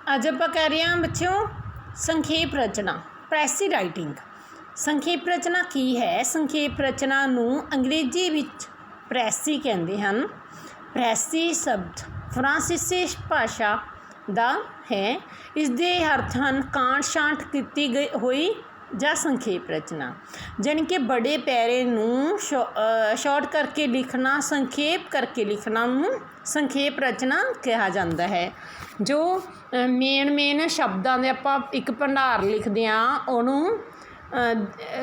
ਅੱਜ ਆਪਾਂ ਕਰ ਰਹੇ ਹਾਂ ਬੱਚਿਓ ਸੰਖੇਪ ਰਚਨਾ ਪ੍ਰੈਸੀ ਰਾਈਟਿੰਗ। ਸੰਖੇਪ ਰਚਨਾ ਕੀ ਹੈ? ਸੰਖੇਪ ਰਚਨਾ ਨੂੰ ਅੰਗਰੇਜ਼ੀ ਵਿੱਚ ਪ੍ਰੈਸੀ ਕਹਿੰਦੇ ਹਨ। ਪ੍ਰੈਸੀ ਸ਼ਬਦ ਫਰਾਂਸੀਸੀ ਭਾਸ਼ਾ ਦਾ ਹੈ। ਇਸ ਦੇ ਅਰਥ ਹਨ ਕਾਂਟ ਛਾਂਟ ਕੀਤੀ ਗਈ ਹੋਈ ਜਾਂ ਸੰਖੇਪ ਰਚਨਾ, ਜਾਣੀ ਕਿ ਬੜੇ ਪੈਰੇ ਨੂੰ ਸ਼ਾਰਟ ਕਰਕੇ ਲਿਖਣਾ, ਸੰਖੇਪ ਕਰਕੇ ਲਿਖਣਾ ਨੂੰ ਸੰਖੇਪ ਰਚਨਾ ਕਿਹਾ ਜਾਂਦਾ ਹੈ। ਜੋ ਮੇਨ ਸ਼ਬਦਾਂ ਦੇ ਆਪਾਂ ਇੱਕ ਭੰਡਾਰ ਲਿਖਦੇ ਹਾਂ, ਉਹਨੂੰ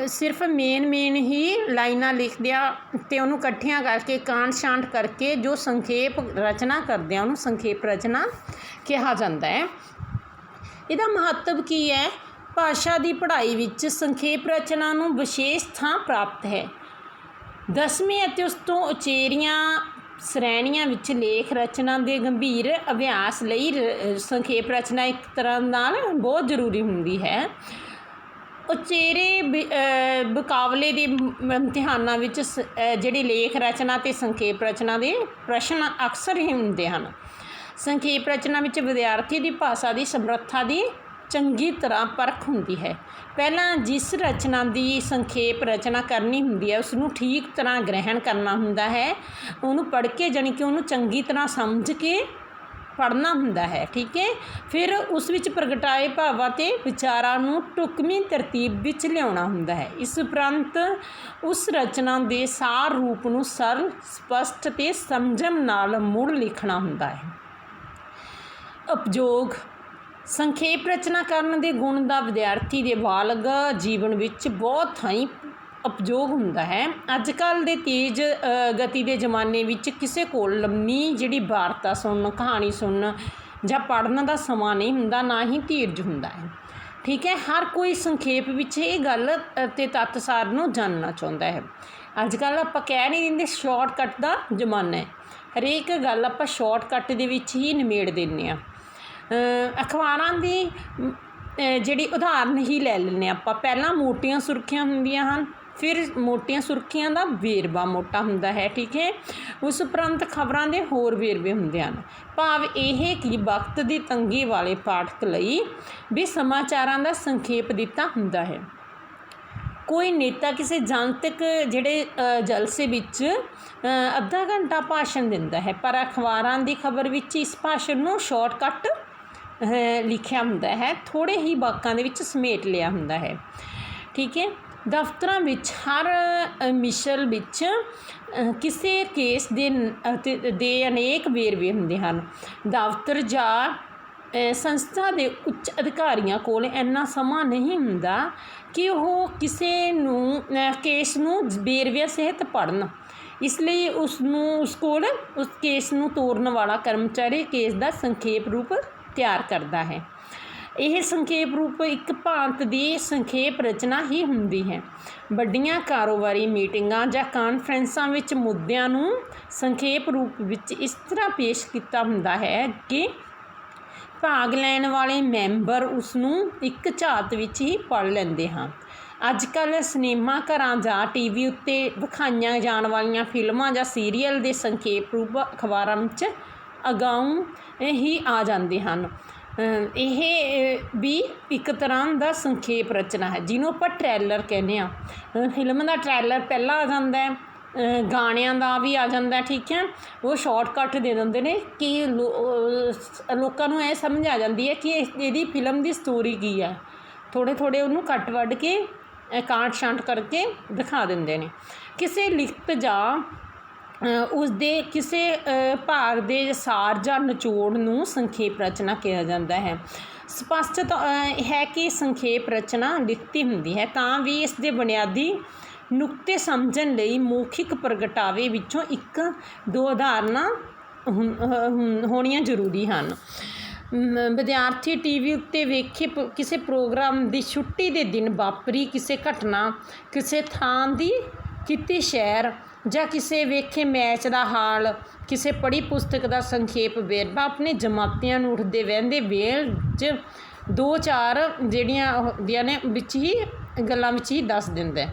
ਸਿਰਫ ਮੇਨ ਹੀ ਲਾਈਨਾਂ ਲਿਖਦੇ ਹਾਂ ਅਤੇ ਉਹਨੂੰ ਇਕੱਠੀਆਂ ਕਰਕੇ ਕਾਂਟ ਛਾਂਟ ਕਰਕੇ ਜੋ ਸੰਖੇਪ ਰਚਨਾ ਕਰਦੇ ਹਾਂ ਉਹਨੂੰ ਸੰਖੇਪ ਰਚਨਾ ਕਿਹਾ ਜਾਂਦਾ ਹੈ। ਇਹਦਾ ਮਹੱਤਵ ਕੀ ਹੈ? ਭਾਸ਼ਾ ਦੀ ਪੜ੍ਹਾਈ ਵਿੱਚ ਸੰਖੇਪ ਰਚਨਾ ਨੂੰ ਵਿਸ਼ੇਸ਼ ਥਾਂ ਪ੍ਰਾਪਤ ਹੈ। 10ਵੀਂ ਅਤੇ ਉਸ ਤੋਂ ਉਚੇਰੀਆਂ ਸ਼੍ਰੇਣੀਆਂ ਵਿੱਚ ਲੇਖ ਰਚਨਾ ਦੇ ਗੰਭੀਰ ਅਭਿਆਸ ਲਈ ਸੰਖੇਪ ਰਚਨਾ ਇੱਕ ਤਰ੍ਹਾਂ ਨਾਲ ਬਹੁਤ ਜ਼ਰੂਰੀ ਹੁੰਦੀ ਹੈ। ਉਚੇਰੇ ਮੁਕਾਬਲੇ ਦੇ ਇਮਤਿਹਾਨਾਂ ਵਿੱਚ ਜਿਹੜੀ ਲੇਖ ਰਚਨਾ ਅਤੇ ਸੰਖੇਪ ਰਚਨਾ ਦੇ ਪ੍ਰਸ਼ਨ ਅਕਸਰ ਹੀ ਹੁੰਦੇ ਹਨ। ਸੰਖੇਪ ਰਚਨਾ ਵਿੱਚ ਵਿਦਿਆਰਥੀ ਦੀ ਭਾਸ਼ਾ ਦੀ ਸਮਰੱਥਾ ਦੀ ਚੰਗੀ ਤਰ੍ਹਾਂ ਪਰਖ ਹੁੰਦੀ ਹੈ। ਪਹਿਲਾਂ ਜਿਸ ਰਚਨਾ ਦੀ ਸੰਖੇਪ ਰਚਨਾ ਕਰਨੀ ਹੁੰਦੀ ਹੈ ਉਸਨੂੰ ਠੀਕ ਤਰ੍ਹਾਂ ਗ੍ਰਹਿਣ ਕਰਨਾ ਹੁੰਦਾ ਹੈ, ਉਹਨੂੰ ਪੜ੍ਹ ਕੇ ਜਾਣੀ ਕਿ ਉਹਨੂੰ ਚੰਗੀ ਤਰ੍ਹਾਂ ਸਮਝ ਕੇ ਪੜ੍ਹਨਾ ਹੁੰਦਾ ਹੈ। ਠੀਕ ਹੈ। ਫਿਰ ਉਸ ਵਿੱਚ ਪ੍ਰਗਟਾਏ ਭਾਵਾਂ ਅਤੇ ਵਿਚਾਰਾਂ ਨੂੰ ਢੁਕਵੀਂ ਤਰਤੀਬ ਵਿੱਚ ਲਿਆਉਣਾ ਹੁੰਦਾ ਹੈ। ਇਸ ਉਪਰੰਤ ਉਸ ਰਚਨਾ ਦੇ ਸਾਰ ਰੂਪ ਨੂੰ ਸਰਲ, ਸਪਸ਼ਟ ਅਤੇ ਸੰਜਮ ਨਾਲ ਮੁੜ ਲਿਖਣਾ ਹੁੰਦਾ ਹੈ। ਉਪਯੋਗ ਸੰਖੇਪ ਰਚਨਾ ਕਰਨ ਦੇ ਗੁਣ ਦਾ ਵਿਦਿਆਰਥੀ ਦੇ ਬਾਲਗ ਜੀਵਨ ਵਿੱਚ ਬਹੁਤ ਥਾਈਂ ਉਪਯੋਗ ਹੁੰਦਾ ਹੈ। ਅੱਜ ਕੱਲ੍ਹ ਦੇ ਤੇਜ਼ ਗਤੀ ਦੇ ਜ਼ਮਾਨੇ ਵਿੱਚ ਕਿਸੇ ਕੋਲ ਲੰਮੀ ਜਿਹੜੀ ਵਾਰਤਾ ਸੁਣਨ, ਕਹਾਣੀ ਸੁਣਨ ਜਾਂ ਪੜ੍ਹਨ ਦਾ ਸਮਾਂ ਨਹੀਂ ਹੁੰਦਾ, ਨਾ ਹੀ ਧੀਰਜ ਹੁੰਦਾ ਹੈ। ਠੀਕ ਹੈ। ਹਰ ਕੋਈ ਸੰਖੇਪ ਵਿੱਚ ਇਹ ਗੱਲ ਅਤੇ ਤੱਤਸਾਰ ਨੂੰ ਜਾਣਨਾ ਚਾਹੁੰਦਾ ਹੈ। ਅੱਜ ਕੱਲ੍ਹ ਆਪਾਂ ਕਹਿ ਨਹੀਂ ਦਿੰਦੇ ਸ਼ਾਰਟਕੱਟ ਦਾ ਜ਼ਮਾਨਾ ਹੈ। ਹਰੇਕ ਗੱਲ ਆਪਾਂ ਸ਼ਾਰਟਕੱਟ ਦੇ ਵਿੱਚ ਹੀ ਨਿਬੇੜ ਦਿੰਦੇ ਹਾਂ। ਅਖਬਾਰਾਂ ਦੀ ਜਿਹੜੀ ਉਦਾਹਰਨ ਹੀ ਲੈ ਲੈਂਦੇ ਆਪਾਂ। ਪਹਿਲਾਂ ਮੋਟੀਆਂ ਸੁਰਖੀਆਂ ਹੁੰਦੀਆਂ ਹਨ, ਫਿਰ ਮੋਟੀਆਂ ਸੁਰਖੀਆਂ ਦਾ ਵੇਰਵਾ ਮੋਟਾ ਹੁੰਦਾ ਹੈ। ਠੀਕ ਹੈ। ਉਸ ਉਪਰੰਤ ਖਬਰਾਂ ਦੇ ਹੋਰ ਵੇਰਵੇ ਹੁੰਦੇ ਹਨ। ਭਾਵ ਇਹ ਕਿ ਵਕਤ ਦੀ ਤੰਗੀ ਵਾਲੇ ਪਾਠਕ ਲਈ ਵੀ ਸਮਾਚਾਰਾਂ ਦਾ ਸੰਖੇਪ ਦਿੱਤਾ ਹੁੰਦਾ ਹੈ। ਕੋਈ ਨੇਤਾ ਕਿਸੇ ਜਨਤਕ ਜਿਹੜੇ ਜਲਸੇ ਵਿੱਚ ਅੱਧਾ ਘੰਟਾ ਭਾਸ਼ਣ ਦਿੰਦਾ ਹੈ, ਪਰ ਅਖਬਾਰਾਂ ਦੀ ਖਬਰ ਵਿੱਚ ਇਸ ਭਾਸ਼ਣ ਨੂੰ ਸ਼ਾਰਟਕੱਟ ਲਿਖਿਆ ਹੁੰਦਾ ਹੈ, ਥੋੜ੍ਹੇ ਹੀ ਵਾਕਾਂ ਦੇ ਵਿੱਚ ਸਮੇਟ ਲਿਆ ਹੁੰਦਾ ਹੈ। ਠੀਕ ਹੈ। ਦਫ਼ਤਰਾਂ ਵਿੱਚ ਹਰ ਮਿਸਲ ਵਿੱਚ ਕਿਸੇ ਕੇਸ ਦੇ ਅਨੇਕ ਵੇਰਵੇ ਹੁੰਦੇ ਹਨ। ਦਫ਼ਤਰ ਜਾਂ ਸੰਸਥਾ ਦੇ ਉੱਚ ਅਧਿਕਾਰੀਆਂ ਕੋਲ ਇੰਨਾ ਸਮਾਂ ਨਹੀਂ ਹੁੰਦਾ ਕਿ ਉਹ ਕਿਸੇ ਕੇਸ ਨੂੰ ਵੇਰਵਿਆਂ ਸਹਿਤ ਪੜ੍ਹਨ। ਇਸ ਲਈ ਉਸ ਕੋਲ ਉਸ ਕੇਸ ਨੂੰ ਤੋਰਨ ਵਾਲਾ ਕਰਮਚਾਰੀ ਕੇਸ ਦਾ ਸੰਖੇਪ ਰੂਪ ਤਿਆਰ ਕਰਦਾ ਹੈ। ਇਹ ਸੰਖੇਪ ਰੂਪ ਇੱਕ ਭਾਂਤ ਦੀ ਸੰਖੇਪ ਰਚਨਾ ਹੀ ਹੁੰਦੀ ਹੈ। ਵੱਡੀਆਂ ਕਾਰੋਬਾਰੀ ਮੀਟਿੰਗਾਂ ਜਾਂ ਕਾਨਫਰੰਸਾਂ ਵਿੱਚ ਮੁੱਦਿਆਂ ਨੂੰ ਸੰਖੇਪ ਰੂਪ ਵਿੱਚ ਇਸ ਤਰ੍ਹਾਂ ਪੇਸ਼ ਕੀਤਾ ਹੁੰਦਾ ਹੈ ਕਿ ਭਾਗ ਲੈਣ ਵਾਲੇ ਮੈਂਬਰ ਉਸ ਨੂੰ ਇੱਕ ਝਾਤ ਵਿੱਚ ਹੀ ਪੜ੍ਹ ਲੈਂਦੇ ਹਨ। ਅੱਜ ਕੱਲ੍ਹ ਸਿਨੇਮਾ ਘਰਾਂ ਜਾਂ TV ਉੱਤੇ ਵਿਖਾਈਆਂ ਜਾਣ ਵਾਲੀਆਂ ਫਿਲਮਾਂ ਜਾਂ ਸੀਰੀਅਲ ਦੇ ਸੰਖੇਪ ਰੂਪ ਅਖਬਾਰਾਂ ਵਿੱਚ ਅਗਾਊਂ ਹੀ ਆ ਜਾਂਦੇ ਹਨ। ਇਹ ਵੀ ਇੱਕ ਤਰ੍ਹਾਂ ਦਾ ਸੰਖੇਪ ਰਚਨਾ ਹੈ, ਜਿਹਨੂੰ ਆਪਾਂ ਟ੍ਰੇਲਰ ਕਹਿੰਦੇ ਹਾਂ। ਫਿਲਮ ਦਾ ਟ੍ਰੇਲਰ ਪਹਿਲਾਂ ਆ ਜਾਂਦਾ ਹੈ, ਗਾਣਿਆਂ ਦਾ ਵੀ ਆ ਜਾਂਦਾ। ਠੀਕ ਹੈ। ਉਹ ਸ਼ਾਰਟਕੱਟ ਦੇ ਦਿੰਦੇ ਨੇ ਕਿ ਲੋਕਾਂ ਨੂੰ ਇਹ ਸਮਝ ਆ ਜਾਂਦੀ ਹੈ ਕਿ ਇਹਦੀ ਫਿਲਮ ਦੀ ਸਟੋਰੀ ਕੀ ਹੈ। ਥੋੜ੍ਹੇ ਉਹਨੂੰ ਕੱਟ ਵੱਢ ਕੇ ਕਾਂਟ ਛਾਂਟ ਕਰਕੇ ਦਿਖਾ ਦਿੰਦੇ ਨੇ। ਕਿਸੇ ਲਿਖਤ ਜਾਂ ਉਸਦੇ ਕਿਸੇ ਭਾਗ ਦੇ ਸਾਰ ਜਾਂ ਨਿਚੋੜ ਨੂੰ ਸੰਖੇਪ ਰਚਨਾ ਕਿਹਾ ਜਾਂਦਾ ਹੈ। ਸਪਸ਼ਟ ਹੈ ਕਿ ਸੰਖੇਪ ਰਚਨਾ ਲਿਖਤੀ ਹੁੰਦੀ ਹੈ ਤਾਂ ਵੀ ਇਸ ਦੇ ਬੁਨਿਆਦੀ ਨੁਕਤੇ ਸਮਝਣ ਲਈ ਮੌਖਿਕ ਪ੍ਰਗਟਾਵੇ ਵਿੱਚੋਂ ਇੱਕ ਦੋ ਉਦਾਹਰਨਾਂ ਹੋਣੀਆਂ ਜ਼ਰੂਰੀ ਹਨ। ਵਿਦਿਆਰਥੀ TV ਉੱਤੇ ਵੇਖੇ ਕਿਸੇ ਪ੍ਰੋਗਰਾਮ ਦੀ ਛੁੱਟੀ ਦੇ ਦਿਨ ਵਾਪਰੀ ਕਿਸੇ ਘਟਨਾ, ਕਿਸੇ ਥਾਂ ਦੀ ਕੀਤੀ ਸੈਰ ਜਾਂ ਕਿਸੇ ਵੇਖੇ ਮੈਚ ਦਾ ਹਾਲ, ਕਿਸੇ ਪੜ੍ਹੀ ਪੁਸਤਕ ਦਾ ਸੰਖੇਪ ਵੇਰਵਾ ਆਪਣੇ ਜਮਾਤੀਆਂ ਨੂੰ ਉੱਠਦੇ ਬਹਿੰਦੇ ਵੇਲ 'ਚ 2-4 ਜਿਹੜੀਆਂ ਹੁੰਦੀਆਂ ਨੇ ਵਿੱਚ ਹੀ ਗੱਲਾਂ ਵਿੱਚ ਹੀ ਦੱਸ ਦਿੰਦਾ।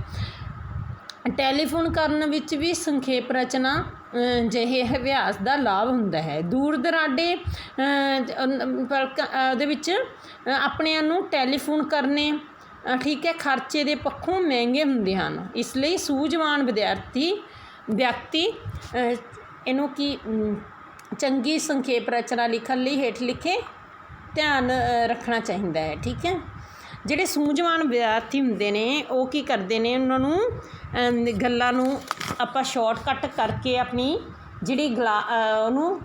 ਟੈਲੀਫੋਨ ਕਰਨ ਵਿੱਚ ਵੀ ਸੰਖੇਪ ਰਚਨਾ ਜਿਹੇ ਅਭਿਆਸ ਦਾ ਲਾਭ ਹੁੰਦਾ ਹੈ। ਦੂਰ ਦਰਾਡੇ ਉਹਦੇ ਵਿੱਚ ਆਪਣਿਆਂ ਨੂੰ ਟੈਲੀਫੋਨ ਕਰਨੇ ਠੀਕ ਹੈ ਖਰਚੇ ਦੇ ਪੱਖੋਂ ਮਹਿੰਗੇ ਹੁੰਦੇ ਹਨ। ਇਸ ਲਈ ਸੂਝਵਾਨ ਵਿਅਕਤੀ ਇਹਨੂੰ ਕੀ ਚੰਗੀ ਸੰਖੇਪ ਰਚਨਾ ਲਿਖਣ ਲਈ ਹੇਠ ਲਿਖੇ ਧਿਆਨ ਰੱਖਣਾ ਚਾਹੀਦਾ ਹੈ। ਠੀਕ ਹੈ, ਜਿਹੜੇ ਸੂਝਵਾਨ ਵਿਦਿਆਰਥੀ ਹੁੰਦੇ ਨੇ ਉਹ ਕੀ ਕਰਦੇ ਨੇ, ਉਹਨਾਂ ਨੂੰ ਗੱਲਾਂ ਨੂੰ ਆਪਾਂ ਸ਼ਾਰਟਕੱਟ ਕਰਕੇ ਆਪਣੀ ਜਿਹੜੀ ਉਹਨੂੰ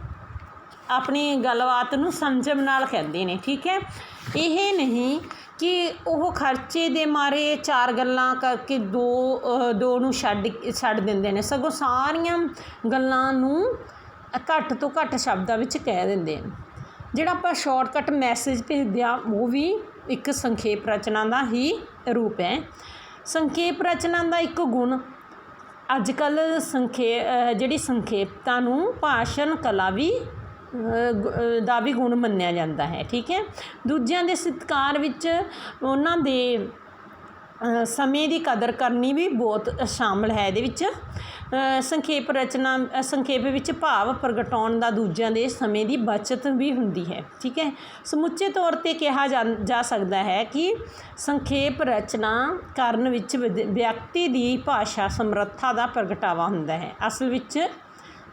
ਆਪਣੀ ਗੱਲਬਾਤ ਨੂੰ ਸੰਜਮ ਨਾਲ ਕਹਿੰਦੇ ਨੇ। ਠੀਕ ਹੈ, ਇਹ ਨਹੀਂ ਕਿ ਉਹ ਖਰਚੇ ਦੇ ਮਾਰੇ 4 ਗੱਲਾਂ ਕਰਕੇ ਦੋ ਨੂੰ ਛੱਡ ਦਿੰਦੇ ਨੇ, ਸਗੋਂ ਸਾਰੀਆਂ ਗੱਲਾਂ ਨੂੰ ਘੱਟ ਤੋਂ ਘੱਟ ਸ਼ਬਦਾਂ ਵਿੱਚ ਕਹਿ ਦਿੰਦੇ ਨੇ। ਜਿਹੜਾ ਆਪਾਂ ਸ਼ਾਰਟਕੱਟ ਮੈਸੇਜ ਭੇਜਦੇ ਹਾਂ ਉਹ ਵੀ ਇੱਕ ਸੰਖੇਪ ਰਚਨਾ ਦਾ ਹੀ ਰੂਪ ਹੈ। ਸੰਖੇਪ ਰਚਨਾ ਦਾ ਇੱਕ ਗੁਣ ਅੱਜ ਕੱਲ੍ਹ ਜਿਹੜੀ ਸੰਖੇਪਤਾ ਨੂੰ ਭਾਸ਼ਣ ਕਲਾ ਦਾ ਵੀ ਗੁਣ ਮੰਨਿਆ ਜਾਂਦਾ ਹੈ। ਠੀਕ ਹੈ, ਦੂਜਿਆਂ ਦੇ ਸਤਿਕਾਰ ਵਿੱਚ ਉਹਨਾਂ ਦੇ ਸਮੇਂ ਦੀ ਕਦਰ ਕਰਨੀ ਵੀ ਬਹੁਤ ਸ਼ਾਮਲ ਹੈ। ਇਹਦੇ ਵਿੱਚ ਸੰਖੇਪ ਵਿੱਚ ਭਾਵ ਪ੍ਰਗਟਾਉਣ ਦਾ ਦੂਜਿਆਂ ਦੇ ਸਮੇਂ ਦੀ ਬਚਤ ਵੀ ਹੁੰਦੀ ਹੈ। ਠੀਕ ਹੈ, ਸਮੁੱਚੇ ਤੌਰ 'ਤੇ ਕਿਹਾ ਜਾ ਸਕਦਾ ਹੈ ਕਿ ਸੰਖੇਪ ਰਚਨਾ ਕਰਨ ਵਿੱਚ ਵਿਅਕਤੀ ਦੀ ਭਾਸ਼ਾ ਸਮਰੱਥਾ ਦਾ ਪ੍ਰਗਟਾਵਾ ਹੁੰਦਾ ਹੈ। ਅਸਲ ਵਿੱਚ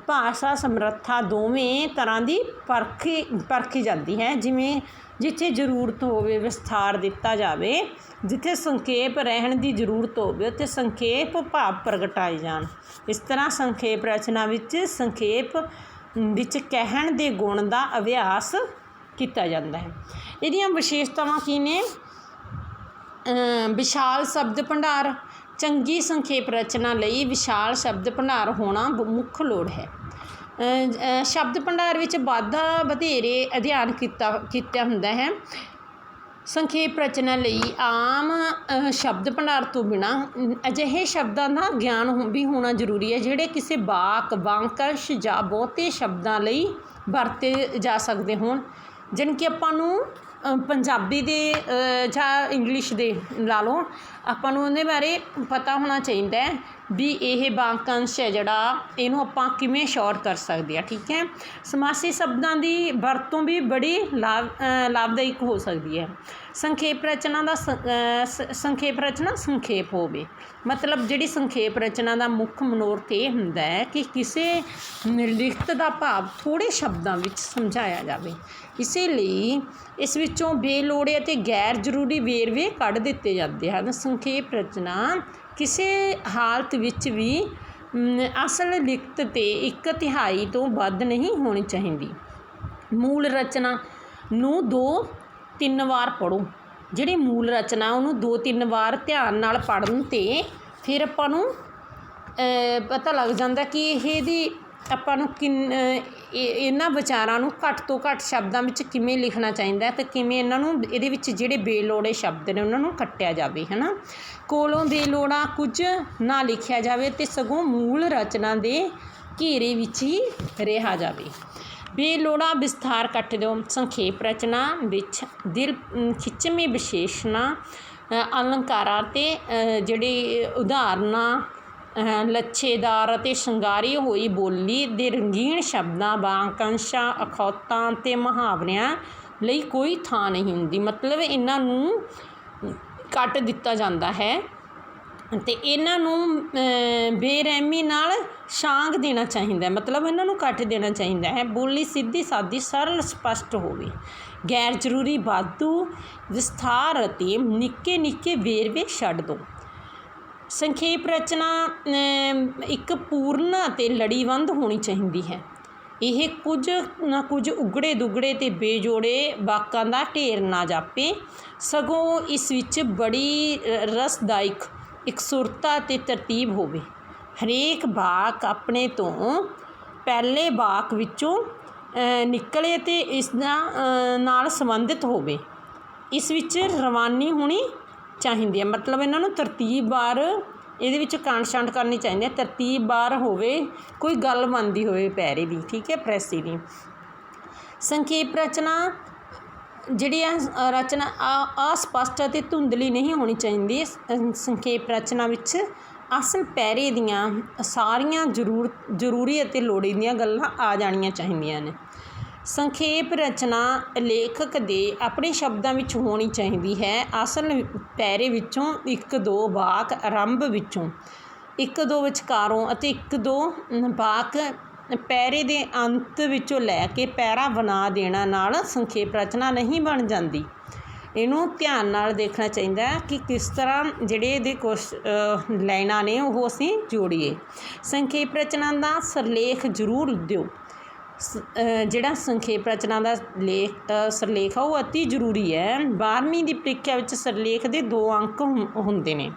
ਭਾਸ਼ਾ ਸਮਰੱਥਾ ਦੋਵੇਂ ਤਰ੍ਹਾਂ ਦੀ ਪਰਖੀ ਜਾਂਦੀ ਹੈ। ਜਿਵੇਂ ਜਿੱਥੇ ਜ਼ਰੂਰਤ ਹੋਵੇ ਵਿਸਥਾਰ ਦਿੱਤਾ ਜਾਵੇ, ਜਿੱਥੇ ਸੰਖੇਪ ਰਹਿਣ ਦੀ ਜ਼ਰੂਰਤ ਹੋਵੇ ਉੱਥੇ ਸੰਖੇਪ ਭਾਵ ਪ੍ਰਗਟਾਏ ਜਾਣ। ਇਸ ਤਰ੍ਹਾਂ ਸੰਖੇਪ ਰਚਨਾ ਵਿੱਚ ਸੰਖੇਪ ਵਿੱਚ ਕਹਿਣ ਦੇ ਗੁਣ ਦਾ ਅਭਿਆਸ ਕੀਤਾ ਜਾਂਦਾ ਹੈ। ਇਹਦੀਆਂ ਵਿਸ਼ੇਸ਼ਤਾਵਾਂ ਕੀ ਨੇ? ਵਿਸ਼ਾਲ ਸ਼ਬਦ ਭੰਡਾਰ। ਚੰਗੀ ਸੰਖੇਪ ਰਚਨਾ ਲਈ ਵਿਸ਼ਾਲ ਸ਼ਬਦ ਭੰਡਾਰ ਹੋਣਾ ਮੁੱਖ ਲੋੜ ਹੈ। ਸ਼ਬਦ ਭੰਡਾਰ ਵਿੱਚ ਵਾਧਾ ਵਧੇਰੇ ਅਧਿਐਨ ਕੀਤਾ ਹੁੰਦਾ ਹੈ। ਸੰਖੇਪ ਰਚਨਾ ਲਈ ਆਮ ਸ਼ਬਦ ਭੰਡਾਰ ਤੋਂ ਬਿਨਾਂ ਅਜਿਹੇ ਸ਼ਬਦਾਂ ਦਾ ਗਿਆਨ ਵੀ ਹੋਣਾ ਜ਼ਰੂਰੀ ਹੈ ਜਿਹੜੇ ਕਿਸੇ ਵਾਕੰਸ਼ ਜਾਂ ਬਹੁਤੇ ਸ਼ਬਦਾਂ ਲਈ ਵਰਤੇ ਜਾ ਸਕਦੇ ਹੋਣ। ਜਾਣੀ ਕਿ ਆਪਾਂ ਨੂੰ ਪੰਜਾਬੀ ਦੇ ਜਾਂ ਇੰਗਲਿਸ਼ ਦੇ ਲਾ ਲਓ, ਆਪਾਂ ਨੂੰ ਉਹਦੇ ਬਾਰੇ ਪਤਾ ਹੋਣਾ ਚਾਹੀਦਾ ਹੈ ਵੀ ਇਹ ਵਾਕੰਸ਼ ਹੈ ਜਿਹੜਾ ਇਹਨੂੰ ਆਪਾਂ ਕਿਵੇਂ ਸ਼ੋਰਟ ਕਰ ਸਕਦੇ ਹਾਂ। ਠੀਕ ਹੈ, ਸਮਾਸੀ ਸ਼ਬਦਾਂ ਦੀ ਵਰਤੋਂ ਵੀ ਬੜੀ ਲਾਭਦਾਇਕ ਹੋ ਸਕਦੀ ਹੈ। ਸੰਖੇਪ ਰਚਨਾ ਸੰਖੇਪ ਹੋਵੇ, ਮਤਲਬ ਜਿਹੜੀ ਸੰਖੇਪ ਰਚਨਾ ਦਾ ਮੁੱਖ ਮਨੋਰਥ ਇਹ ਹੁੰਦਾ ਹੈ ਕਿ ਕਿਸੇ ਲਿਖਤ ਦਾ ਭਾਵ ਥੋੜ੍ਹੇ ਸ਼ਬਦਾਂ ਵਿੱਚ ਸਮਝਾਇਆ ਜਾਵੇ। ਇਸੇ ਲਈ ਇਸ ਵਿੱਚੋਂ ਬੇਲੋੜੇ ਅਤੇ ਗੈਰ ਜ਼ਰੂਰੀ ਵੇਰਵੇ ਕੱਢ ਦਿੱਤੇ ਜਾਂਦੇ ਹਨ। ਸੰਖੇਪ ਰਚਨਾ ਕਿਸੇ ਹਾਲਤ ਵਿੱਚ ਵੀ ਅਸਲ ਲਿਖਤ 'ਤੇ 1/3 ਤੋਂ ਵੱਧ ਨਹੀਂ ਹੋਣੀ ਚਾਹੀਦੀ। ਮੂਲ ਰਚਨਾ ਨੂੰ 2-3 ਵਾਰ ਪੜ੍ਹੋ। ਜਿਹੜੀ ਮੂਲ ਰਚਨਾ ਉਹਨੂੰ 2-3 ਵਾਰ ਧਿਆਨ ਨਾਲ ਪੜ੍ਹਨ 'ਤੇ ਫਿਰ ਆਪਾਂ ਨੂੰ ਪਤਾ ਲੱਗ ਜਾਂਦਾ ਕਿ ਇਹਦੀ ਆਪਾਂ ਨੂੰ ਇਹਨਾਂ ਵਿਚਾਰਾਂ ਨੂੰ ਘੱਟ ਤੋਂ ਘੱਟ ਸ਼ਬਦਾਂ ਵਿੱਚ ਕਿਵੇਂ ਲਿਖਣਾ ਚਾਹੀਦਾ ਅਤੇ ਕਿਵੇਂ ਇਹਨਾਂ ਨੂੰ ਇਹਦੇ ਵਿੱਚ ਜਿਹੜੇ ਬੇਲੋੜੇ ਸ਼ਬਦ ਨੇ ਉਹਨਾਂ ਨੂੰ ਕੱਟਿਆ ਜਾਵੇ, ਹੈ ਨਾ। ਕੋਲੋਂ ਬੇਲੋੜਾ ਕੁਝ ਨਾ ਲਿਖਿਆ ਜਾਵੇ ਅਤੇ ਸਗੋਂ ਮੂਲ ਰਚਨਾ ਦੇ ਘੇਰੇ ਵਿੱਚ ਹੀ ਰਿਹਾ ਜਾਵੇ। ਬੇਲੋੜਾ ਵਿਸਥਾਰ ਕੱਟ ਦਿਓ। ਸੰਖੇਪ ਰਚਨਾ ਵਿੱਚ ਦਿਲ ਖਿੱਚਵੇਂ ਵਿਸ਼ੇਸ਼ਣਾਂ ਅਲੰਕਾਰਾਂ ਅਤੇ ਜਿਹੜੇ ਉਦਾਹਰਨਾਂ ਲੱਛੇਦਾਰ ਅਤੇ ਸ਼ਿੰਗਾਰੀ ਹੋਈ ਬੋਲੀ ਦੇ ਰੰਗੀਨ ਸ਼ਬਦਾਂ ਵਾਕੰਸ਼ਾਂ ਅਖੌਤਾਂ ਅਤੇ ਮੁਹਾਵਰਿਆਂ ਲਈ ਕੋਈ ਥਾਂ ਨਹੀਂ ਹੁੰਦੀ। ਮਤਲਬ ਇਹਨਾਂ ਨੂੰ ਕੱਟ ਦਿੱਤਾ ਜਾਂਦਾ ਹੈ ਅਤੇ ਇਹਨਾਂ ਨੂੰ ਬੇਰਹਿਮੀ ਨਾਲ ਛਾਂਗ ਦੇਣਾ ਚਾਹੀਦਾ, ਮਤਲਬ ਇਹਨਾਂ ਨੂੰ ਕੱਟ ਦੇਣਾ ਚਾਹੀਦਾ ਹੈ। ਬੋਲੀ ਸਿੱਧੀ ਸਾਦੀ ਸਰਲ ਸਪਸ਼ਟ ਹੋਵੇ। ਗੈਰ ਜ਼ਰੂਰੀ ਵਾਧੂ ਵਿਸਥਾਰ ਅਤੇ ਨਿੱਕੇ ਨਿੱਕੇ ਵੇਰਵੇ ਛੱਡ ਦਿਓ। ਸੰਖੇਪ ਰਚਨਾ ਇੱਕ ਪੂਰਨ ਅਤੇ ਲੜੀਬੰਦ ਹੋਣੀ ਚਾਹੀਦੀ ਹੈ। ਇਹ ਕੁਝ ਨਾ ਕੁਝ ਉਗੜੇ ਦੁਗੜੇ ਅਤੇ ਬੇਜੋੜੇ ਵਾਕਾਂ ਦਾ ਢੇਰ ਨਾ ਜਾਪੇ, ਸਗੋਂ ਇਸ ਵਿੱਚ ਬੜੀ ਰਸਦਾਇਕ ਇਕਸੁਰਤਾ ਅਤੇ ਤਰਤੀਬ ਹੋਵੇ। ਹਰੇਕ ਵਾਕ ਆਪਣੇ ਤੋਂ ਪਹਿਲੇ ਵਾਕ ਵਿੱਚੋਂ ਨਿਕਲੇ ਅਤੇ ਇਸ ਨਾਲ ਸੰਬੰਧਿਤ ਹੋਵੇ। ਇਸ ਵਿੱਚ ਰਵਾਨੀ ਹੋਣੀ ਚਾਹੀਦੀ ਹੈ, ਮਤਲਬ ਇਹਨਾਂ ਨੂੰ ਤਰਤੀਬਵਾਰ ਇਹਦੇ ਵਿੱਚ ਕਾਂਟ-ਛਾਂਟ ਕਰਨੀ ਚਾਹੀਦੀ ਹੈ। ਤਰਤੀਬਵਾਰ ਹੋਵੇ, ਕੋਈ ਗੱਲ ਬਣਦੀ ਹੋਵੇ ਪੈਰੇ ਦੀ, ਠੀਕ ਹੈ, ਪ੍ਰੈਸੀ ਦੀ। ਸੰਖੇਪ ਰਚਨਾ ਜਿਹੜੀ ਹੈ ਰਚਨਾ ਅਸਪਸ਼ਟ ਅਤੇ ਧੁੰਦਲੀ ਨਹੀਂ ਹੋਣੀ ਚਾਹੀਦੀ। ਸੰਖੇਪ ਰਚਨਾ ਵਿੱਚ ਅਸਲ ਪੈਰੇ ਦੀਆਂ ਸਾਰੀਆਂ ਜ਼ਰੂਰੀ ਅਤੇ ਲੋੜੀਂਦੀਆਂ ਗੱਲਾਂ ਆ ਜਾਣੀਆਂ ਚਾਹੀਦੀਆਂ ਨੇ। ਸੰਖੇਪ ਰਚਨਾ ਲੇਖਕ ਦੇ ਆਪਣੇ ਸ਼ਬਦਾਂ ਵਿੱਚ ਹੋਣੀ ਚਾਹੀਦੀ ਹੈ। ਅਸਲ ਪੈਰੇ ਵਿੱਚੋਂ 1-2 ਵਾਕ ਆਰੰਭ ਵਿੱਚੋਂ, 1-2 ਵਿਚਕਾਰੋਂ ਅਤੇ 1-2 ਵਾਕ ਪੈਰੇ ਦੇ ਅੰਤ ਵਿੱਚੋਂ ਲੈ ਕੇ ਪੈਰਾ ਬਣਾ ਦੇਣਾ ਨਾਲ ਸੰਖੇਪ ਰਚਨਾ ਨਹੀਂ ਬਣ ਜਾਂਦੀ। ਇਹਨੂੰ ਧਿਆਨ ਨਾਲ ਦੇਖਣਾ ਚਾਹੀਦਾ ਕਿ ਕਿਸ ਤਰ੍ਹਾਂ ਜਿਹੜੇ ਇਹਦੇ ਕੁਛ ਲਾਈਨਾਂ ਨੇ ਉਹ ਅਸੀਂ ਜੋੜੀਏ। ਸੰਖੇਪ ਰਚਨਾ ਦਾ ਸਿਰਲੇਖ ਜ਼ਰੂਰ ਦਿਓ। ਜਿਹੜਾ ਸੰਖੇਪ ਰਚਨਾ ਦਾ ਸਿਰਲੇਖ ਆ ਉਹ ਅਤੀ ਜ਼ਰੂਰੀ ਹੈ। 12ਵੀਂ ਦੀ ਪ੍ਰੀਖਿਆ ਵਿੱਚ ਸਿਰਲੇਖ ਦੇ 2 ਅੰਕ ਹੁੰਦੇ ਨੇ।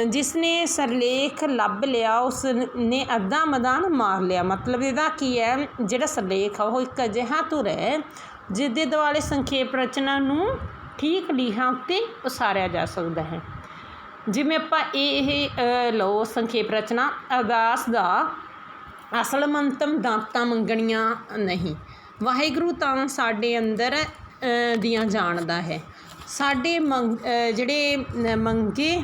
ਜਿਸ ਨੇ ਸਿਰਲੇਖ ਲੱਭ ਲਿਆ ਉਸ ਨੇ ਅੱਧਾ ਮੈਦਾਨ ਮਾਰ ਲਿਆ। ਮਤਲਬ ਇਹਦਾ ਕੀ ਹੈ, ਜਿਹੜਾ ਸਿਰਲੇਖ ਆ ਉਹ ਇੱਕ ਅਜਿਹਾ ਧੁਰ ਹੈ ਜਿਹਦੇ ਦੁਆਲੇ ਸੰਖੇਪ ਰਚਨਾ ਨੂੰ ਠੀਕ ਲੀਹਾਂ ਉੱਤੇ ਉਸਾਰਿਆ ਜਾ ਸਕਦਾ ਹੈ। ਜਿਵੇਂ ਆਪਾਂ ਇਹ ਲਓ ਸੰਖੇਪ ਰਚਨਾ, ਅਰਦਾਸ ਦਾ ਅਸਲ ਮੰਤਵ ਦਾਤਾਂ ਮੰਗਣੀਆਂ ਨਹੀਂ, ਵਾਹਿਗੁਰੂ ਤਾਂ ਸਾਡੇ ਅੰਦਰ ਦੀਆਂ ਜਾਣਦਾ ਹੈ। ਸਾਡੇ ਜਿਹੜੇ ਮੰਗੇ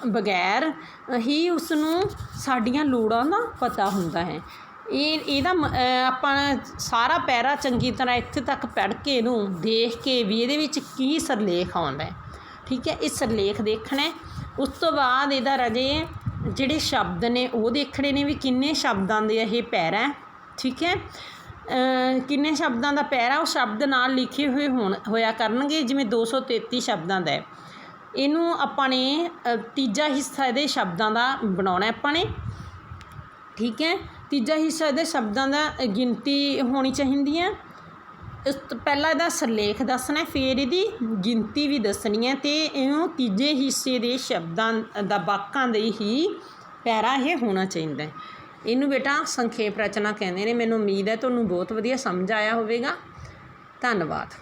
ਬਗੈਰ ਹੀ ਉਸ ਨੂੰ ਸਾਡੀਆਂ ਲੋੜਾਂ ਦਾ ਪਤਾ ਹੁੰਦਾ ਹੈ। ਇਹਦਾ ਆਪਾਂ ਸਾਰਾ ਪੈਰਾ ਚੰਗੀ ਤਰ੍ਹਾਂ ਇੱਥੇ ਤੱਕ ਪੜ੍ਹ ਕੇ ਇਹਨੂੰ ਦੇਖ ਕੇ ਵੀ ਇਹਦੇ ਵਿੱਚ ਕੀ ਸਿਰਲੇਖ ਆਉਂਦਾ ਹੈ, ਠੀਕ ਹੈ, ਇਹ ਸਿਰਲੇਖ ਦੇਖਣਾ। ਉਸ ਤੋਂ ਬਾਅਦ ਇਹਦਾ ਰਾਜੇ ਜਿਹੜੇ ਸ਼ਬਦ ਨੇ ਉਹ ਦੇਖਣੇ ਨੇ ਵੀ ਕਿੰਨੇ ਸ਼ਬਦਾਂ ਦੇ ਇਹ ਪੈਰਾ, ਠੀਕ ਹੈ, ਕਿੰਨੇ ਸ਼ਬਦਾਂ ਦਾ ਪੈਰਾ ਉਹ ਸ਼ਬਦ ਨਾਲ ਲਿਖੇ ਹੋਏ ਹੋਇਆ ਕਰਨਗੇ। ਜਿਵੇਂ 233 ਸ਼ਬਦਾਂ ਦਾ ਹੈ, ਇਹਨੂੰ ਆਪਾਂ ਨੇ ਤੀਜਾ ਹਿੱਸਾ ਇਹਦੇ ਸ਼ਬਦਾਂ ਦਾ ਬਣਾਉਣਾ ਆਪਾਂ ਨੇ, ਠੀਕ ਹੈ। ਤੀਜਾ ਹਿੱਸਾ ਇਹਦੇ ਸ਼ਬਦਾਂ ਦਾ ਗਿਣਤੀ ਹੋਣੀ ਚਾਹੀਦੀ ਹੈ। ਇਸ ਤੋਂ ਪਹਿਲਾਂ ਇਹਦਾ ਸਿਰਲੇਖ ਦੱਸਣਾ, ਫਿਰ ਇਹਦੀ ਗਿਣਤੀ ਵੀ ਦੱਸਣੀ ਹੈ ਅਤੇ ਇਹਨੂੰ ਤੀਜੇ ਹਿੱਸੇ ਦੇ ਸ਼ਬਦਾਂ ਦਾ ਵਾਕਾਂ ਦੇ ਹੀ ਪੈਰਾ ਇਹ ਹੋਣਾ ਚਾਹੀਦਾ। ਇਹਨੂੰ ਬੇਟਾ ਸੰਖੇਪ ਰਚਨਾ ਕਹਿੰਦੇ ਨੇ। ਮੈਨੂੰ ਉਮੀਦ ਹੈ ਤੁਹਾਨੂੰ ਬਹੁਤ ਵਧੀਆ ਸਮਝ ਆਇਆ ਹੋਵੇਗਾ। ਧੰਨਵਾਦ।